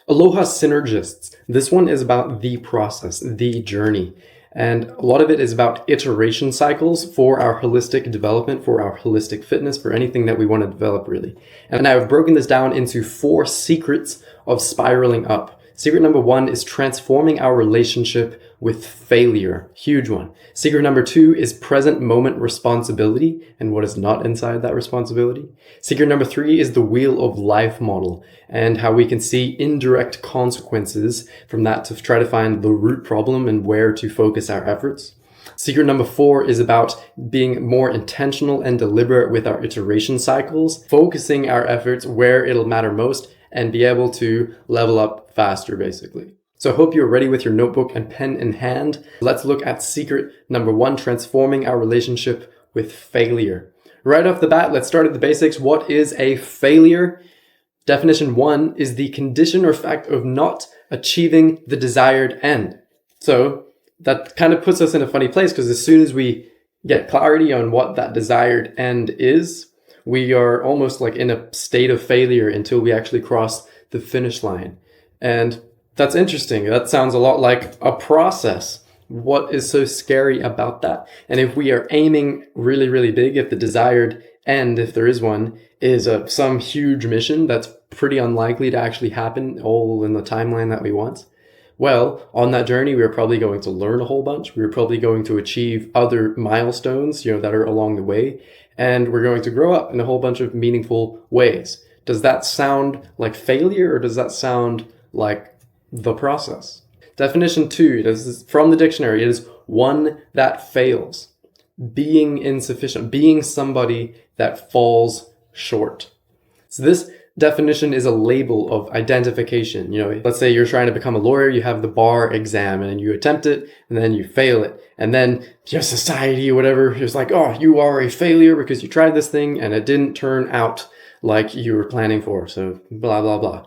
Aloha Synergists. This one is about the process, the journey. And a lot of it is about iteration cycles for our holistic development, for our holistic fitness, for anything that we want to develop really. And I've broken this down into 4 secrets of spiraling up. Secret number 1 is transforming our relationship with failure. Huge one. Secret number 2 is present moment responsibility and what is not inside that responsibility. Secret number 3 is the wheel of life model and how we can see indirect consequences from that to try to find the root problem and where to focus our efforts. Secret number 4 is about being more intentional and deliberate with our iteration cycles, focusing our efforts where it'll matter most and be able to level up faster, basically. So I hope you're ready with your notebook and pen in hand. Let's look at secret number 1, transforming our relationship with failure. Right off the bat, let's start at the basics. What is a failure? Definition 1 is the condition or fact of not achieving the desired end. So that kind of puts us in a funny place because as soon as we get clarity on what that desired end is, we are almost like in a state of failure until we actually cross the finish line. And that's interesting. That sounds a lot like a process. What is so scary about that? And if we are aiming really, really big, if the desired end, if there is one, is some huge mission that's pretty unlikely to actually happen all in the timeline that we want, well, on that journey, we're probably going to learn a whole bunch. We're probably going to achieve other milestones, that are along the way. And we're going to grow up in a whole bunch of meaningful ways. Does that sound like failure or does that sound like the process? Definition 2, this is from the dictionary. It is one that fails. Being insufficient. Being somebody that falls short. So this definition is a label of identification. Let's say you're trying to become a lawyer, you have the bar exam and you attempt it and then you fail it. And then your society or whatever is like, oh, you are a failure because you tried this thing and it didn't turn out like you were planning for. So blah, blah, blah.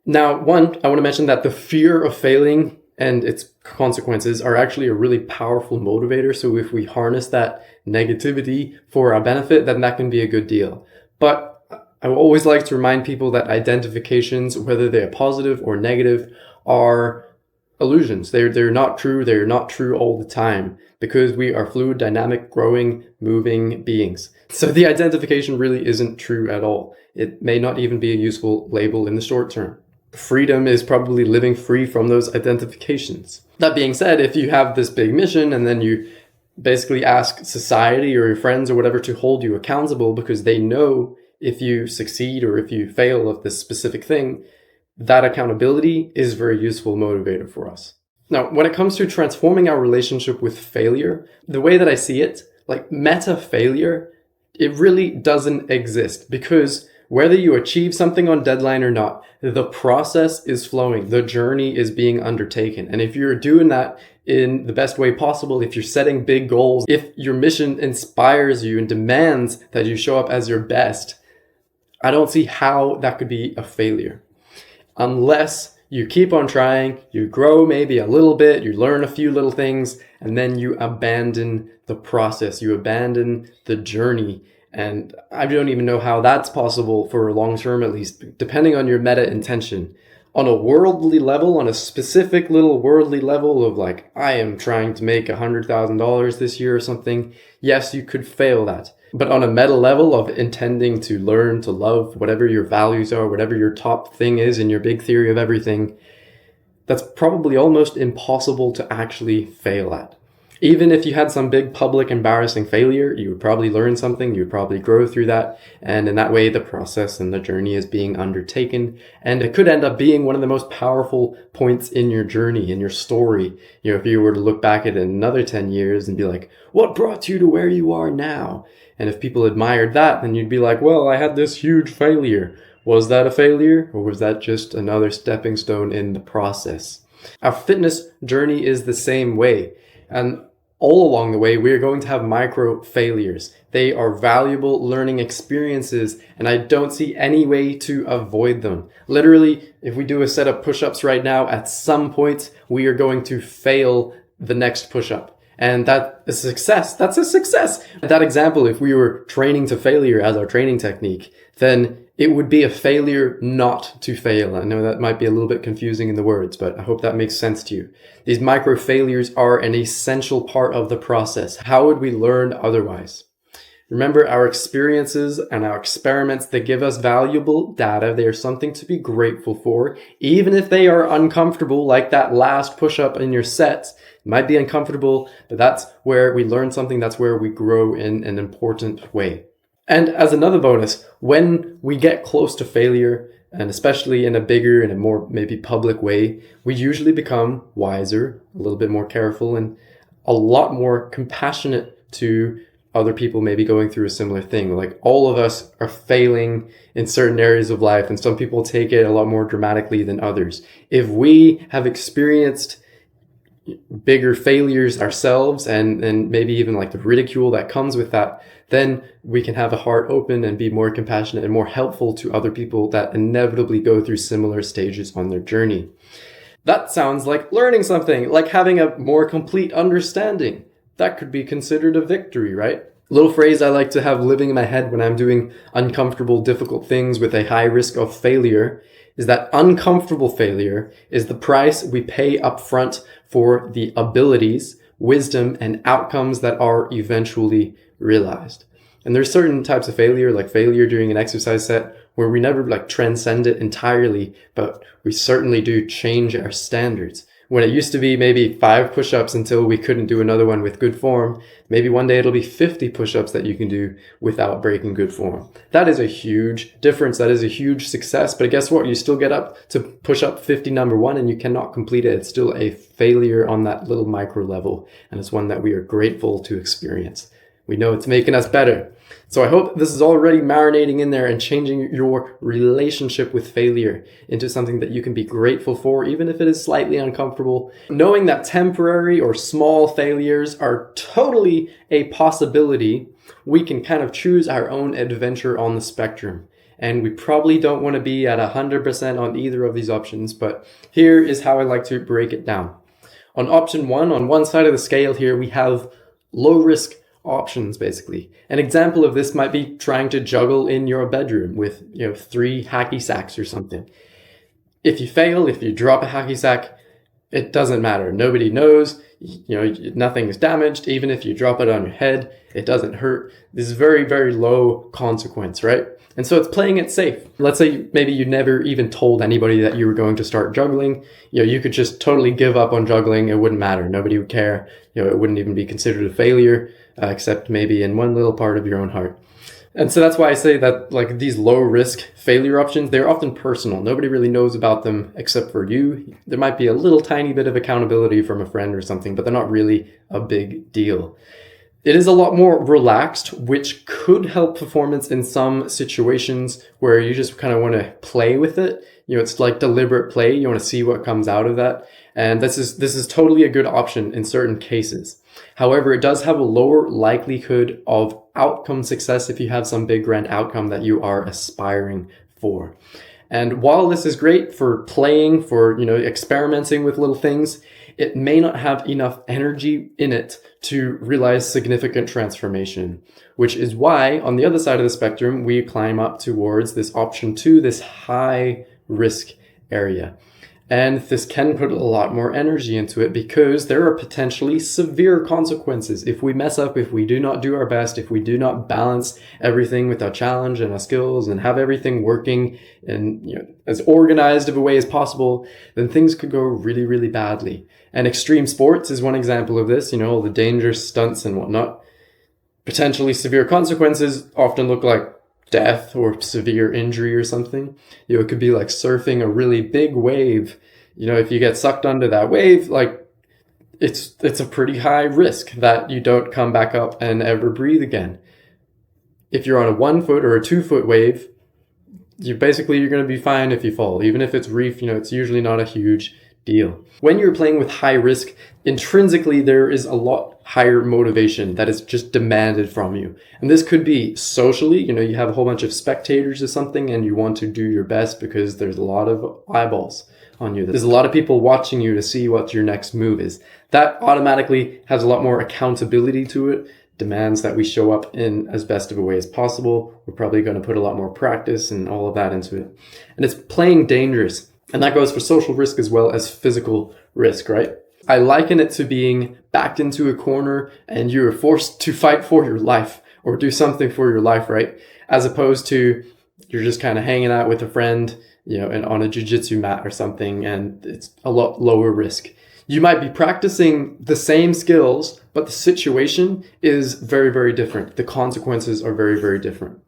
Now, one, I want to mention that the fear of failing and its consequences are actually a really powerful motivator. So if we harness that negativity for our benefit, then that can be a good deal. But I always like to remind people that identifications, whether they're positive or negative, are illusions. They're not true. They're not true all the time because we are fluid, dynamic, growing, moving beings. So the identification really isn't true at all. It may not even be a useful label in the short term. Freedom is probably living free from those identifications. That being said, if you have this big mission and then you basically ask society or your friends or whatever to hold you accountable because they know if you succeed or if you fail of this specific thing, that accountability is a very useful motivator for us. Now, when it comes to transforming our relationship with failure, the way that I see it, like meta failure, it really doesn't exist because whether you achieve something on deadline or not, the process is flowing, the journey is being undertaken. And if you're doing that in the best way possible, if you're setting big goals, if your mission inspires you and demands that you show up as your best, I don't see how that could be a failure. Unless you keep on trying, you grow maybe a little bit, you learn a few little things, and then you abandon the process, you abandon the journey. And I don't even know how that's possible for long term, at least, depending on your meta intention. On a worldly level, on a specific little worldly level of like, I am trying to make $100,000 this year or something, yes, you could fail that. But on a meta level of intending to learn, to love, whatever your values are, whatever your top thing is in your big theory of everything, that's probably almost impossible to actually fail at. Even if you had some big public embarrassing failure, you would probably learn something, you would probably grow through that. And in that way, the process and the journey is being undertaken. And it could end up being one of the most powerful points in your journey, in your story. If you were to look back at it in another 10 years and be like, what brought you to where you are now? And if people admired that, then you'd be like, well, I had this huge failure. Was that a failure? Or was that just another stepping stone in the process? Our fitness journey is the same way. And all along the way, we are going to have micro failures. They are valuable learning experiences, and I don't see any way to avoid them. Literally, if we do a set of push-ups right now, at some point, we are going to fail the next push-up. And that's a success. That's a success. That example, if we were training to failure as our training technique, then It would be a failure not to fail. I know that might be a little bit confusing in the words, but I hope that makes sense to you. These micro failures are an essential part of the process. How would we learn otherwise? Remember, our experiences and our experiments, they give us valuable data. They are something to be grateful for, even if they are uncomfortable, like that last push-up in your sets. It might be uncomfortable, but that's where we learn something. That's where we grow in an important way. And as another bonus, when we get close to failure, and especially in a more maybe public way, we usually become wiser, a little bit more careful, and a lot more compassionate to other people maybe going through a similar thing. Like, all of us are failing in certain areas of life, and some people take it a lot more dramatically than others. If we have experienced bigger failures ourselves, and maybe even like the ridicule that comes with that, then we can have a heart open and be more compassionate and more helpful to other people that inevitably go through similar stages on their journey. That sounds like learning something, like having a more complete understanding. That could be considered a victory, right? A little phrase I like to have living in my head when I'm doing uncomfortable, difficult things with a high risk of failure is that uncomfortable failure is the price we pay up front for the abilities, wisdom, and outcomes that are eventually realized. And there's certain types of failure, like failure during an exercise set, where we never like transcend it entirely, but we certainly do change our standards. When it used to be maybe 5 push-ups until we couldn't do another one with good form, maybe one day it'll be 50 push-ups that you can do without breaking good form. That is a huge difference. That is a huge success. But guess what? You still get up to push up 50 number 1 and you cannot complete it. It's still a failure on that little micro level. And it's one that we are grateful to experience. We know it's making us better. So I hope this is already marinating in there and changing your relationship with failure into something that you can be grateful for, even if it is slightly uncomfortable. Knowing that temporary or small failures are totally a possibility, we can kind of choose our own adventure on the spectrum. And we probably don't want to be at 100% on either of these options, but here is how I like to break it down. On option 1, on one side of the scale here, we have low risk options, basically. An example of this might be trying to juggle in your bedroom with 3 hacky sacks or something. If you fail, if you drop a hacky sack, it doesn't matter. Nobody knows. Nothing is damaged. Even if you drop it on your head, it doesn't hurt. This is very, very low consequence, right? And so it's playing it safe. Let's say maybe you never even told anybody that you were going to start juggling. You could just totally give up on juggling. It wouldn't matter. Nobody would care. It wouldn't even be considered a failure, except maybe in one little part of your own heart. And so that's why I say that like these low risk failure options, they're often personal. Nobody really knows about them except for you. There might be a little tiny bit of accountability from a friend or something, but they're not really a big deal. It is a lot more relaxed, which could help performance in some situations where you just kind of want to play with it. It's like deliberate play. You want to see what comes out of that. And this is totally a good option in certain cases. However, it does have a lower likelihood of outcome success if you have some big grand outcome that you are aspiring for. And while this is great for playing, for experimenting with little things, it may not have enough energy in it to realize significant transformation, which is why on the other side of the spectrum, we climb up towards this option 2, this high risk area. And this can put a lot more energy into it because there are potentially severe consequences. If we mess up, if we do not do our best, if we do not balance everything with our challenge and our skills and have everything working in as organized of a way as possible, then things could go really, really badly. And extreme sports is one example of this, all the dangerous stunts and whatnot. Potentially severe consequences often look like death or severe injury or something. It could be like surfing a really big wave. If you get sucked under that wave, like it's a pretty high risk that you don't come back up and ever breathe again. If you're on a 1 foot or a 2 foot wave, you're going to be fine if you fall. Even if it's reef, it's usually not a huge deal. When you're playing with high risk, intrinsically there is a lot higher motivation that is just demanded from you. And this could be socially, you have a whole bunch of spectators or something and you want to do your best because there's a lot of eyeballs on you. There's a lot of people watching you to see what your next move is. That automatically has a lot more accountability to it demands that we show up in as best of a way as possible. We're probably going to put a lot more practice and all of that into it. And it's playing dangerous. And that goes for social risk as well as physical risk, right? I liken it to being backed into a corner and you're forced to fight for your life or do something for your life, right? As opposed to you're just kind of hanging out with a friend, and on a jiu-jitsu mat or something, and it's a lot lower risk. You might be practicing the same skills, but the situation is very, very different. The consequences are very, very different.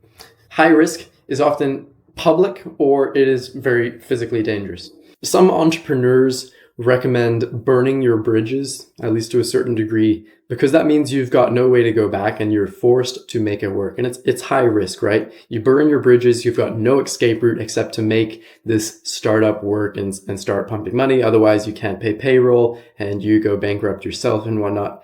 High risk is often public or it is very physically dangerous. Some entrepreneurs recommend burning your bridges, at least to a certain degree, because that means you've got no way to go back and you're forced to make it work. And it's high risk, right? You burn your bridges, you've got no escape route except to make this startup work and start pumping money. Otherwise, you can't pay payroll and you go bankrupt yourself and whatnot.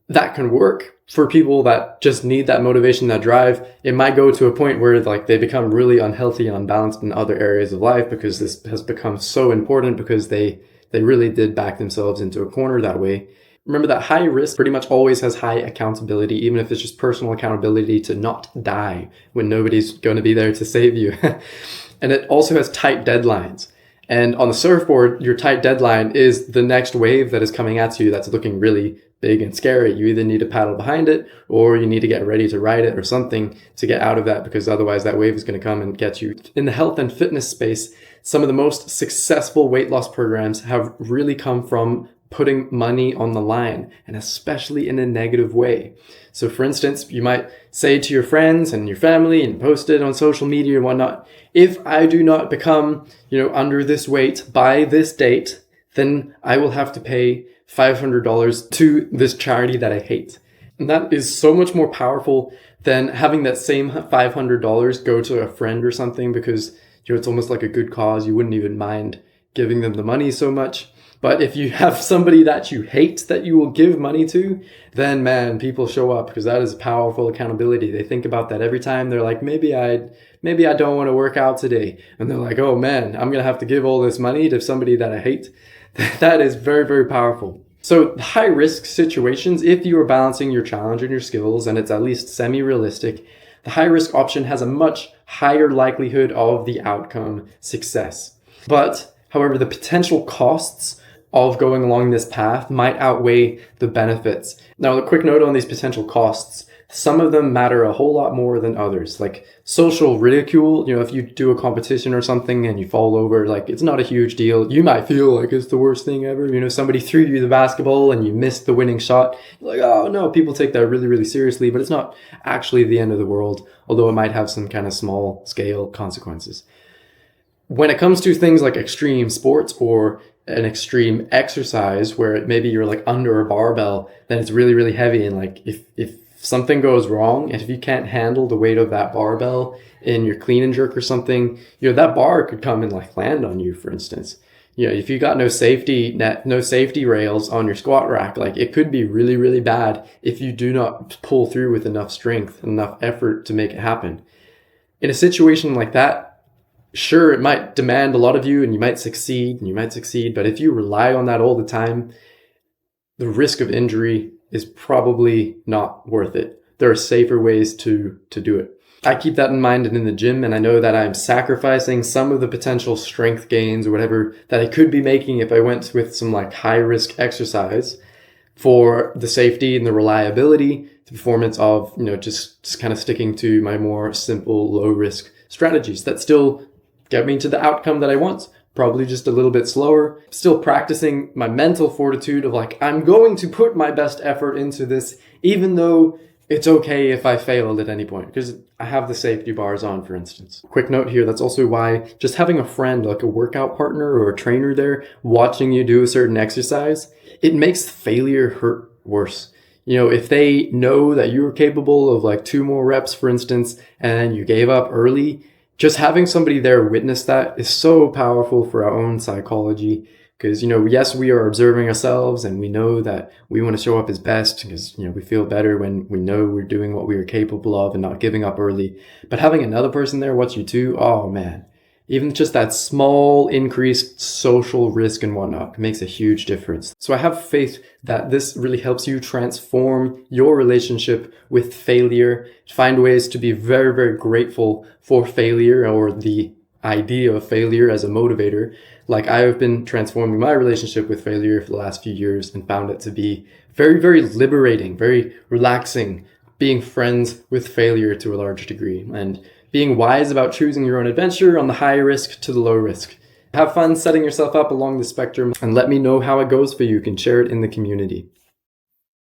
That can work for people that just need that motivation, that drive. It might go to a point where they become really unhealthy and unbalanced in other areas of life because this has become so important because they really did back themselves into a corner that way. Remember that high risk pretty much always has high accountability, even if it's just personal accountability to not die when nobody's going to be there to save you. And it also has tight deadlines. And on the surfboard, your tight deadline is the next wave that is coming at you that's looking really big and scary. You either need to paddle behind it or you need to get ready to ride it or something to get out of that, because otherwise that wave is going to come and get you. In the health and fitness space, some of the most successful weight loss programs have really come from putting money on the line, and especially in a negative way. So for instance, you might say to your friends and your family and post it on social media and whatnot, if I do not become, under this weight by this date, then I will have to pay $500 to this charity that I hate. And that is so much more powerful than having that same $500 go to a friend or something, because it's almost like a good cause. You wouldn't even mind giving them the money so much. But if you have somebody that you hate that you will give money to, then man, people show up, because that is powerful accountability. They think about that every time. They're like, maybe I don't want to work out today. And they're like, oh man, I'm going to have to give all this money to somebody that I hate. That is very, very powerful. So high risk situations, if you are balancing your challenge and your skills and it's at least semi-realistic, the high risk option has a much higher likelihood of the outcome success. But however, the potential costs of going along this path might outweigh the benefits. Now, a quick note on these potential costs. Some of them matter a whole lot more than others. Like social ridicule, if you do a competition or something and you fall over, it's not a huge deal. You might feel like it's the worst thing ever. Somebody threw you the basketball and you missed the winning shot. You're like, oh no, people take that really, really seriously, but it's not actually the end of the world, although it might have some kind of small scale consequences. When it comes to things like extreme sports or an extreme exercise where maybe you're under a barbell, then it's really, really heavy. And if something goes wrong, and if you can't handle the weight of that barbell in your clean and jerk or something, that bar could come and land on you, for instance. If you got no safety net, no safety rails on your squat rack, it could be really, really bad if you do not pull through with enough strength, enough effort to make it happen. In a situation like that, sure, it might demand a lot of you and you might succeed, but if you rely on that all the time, the risk of injury is probably not worth it. There are safer ways to do it. I keep that in mind in the gym, and I know that I'm sacrificing some of the potential strength gains or whatever that I could be making if I went with some high risk exercise for the safety and the reliability, the performance of, just kind of sticking to my more simple, low risk strategies that still get me to the outcome that I want, probably just a little bit slower. Still practicing my mental fortitude of I'm going to put my best effort into this, even though it's okay if I failed at any point, because I have the safety bars on, for instance. Quick note here, that's also why just having a friend, a workout partner or a trainer there watching you do a certain exercise, it makes failure hurt worse. If they know that you're capable of 2 more reps, for instance, and you gave up early, just having somebody there witness that is so powerful for our own psychology. Because, yes, we are observing ourselves and we know that we want to show up as best because, we feel better when we know we're doing what we are capable of and not giving up early. But having another person there watch you too, oh man, Even just that small increased social risk and whatnot makes a huge difference. So I have faith that this really helps you transform your relationship with failure, find ways to be very, very grateful for failure or the idea of failure as a motivator. Like I have been transforming my relationship with failure for the last few years and found it to be very, very liberating, very relaxing, being friends with failure to a large degree, and being wise about choosing your own adventure on the high risk to the low risk. Have fun setting yourself up along the spectrum and let me know how it goes for you. You can share it in the community.